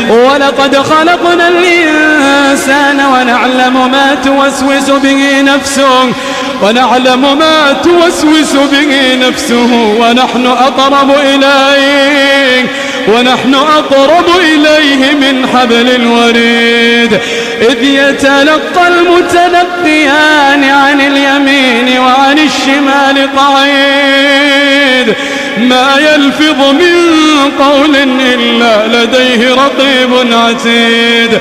ولقد خلقنا الإنسان ونعلم ما توسوس به نفسه ونحن أقرب إليه من حبل الوريد إذ يتلقى المتلقيان عن اليمين وعن الشمال قعيد ما يلفظ من قول إلا لديه رقيب عتيد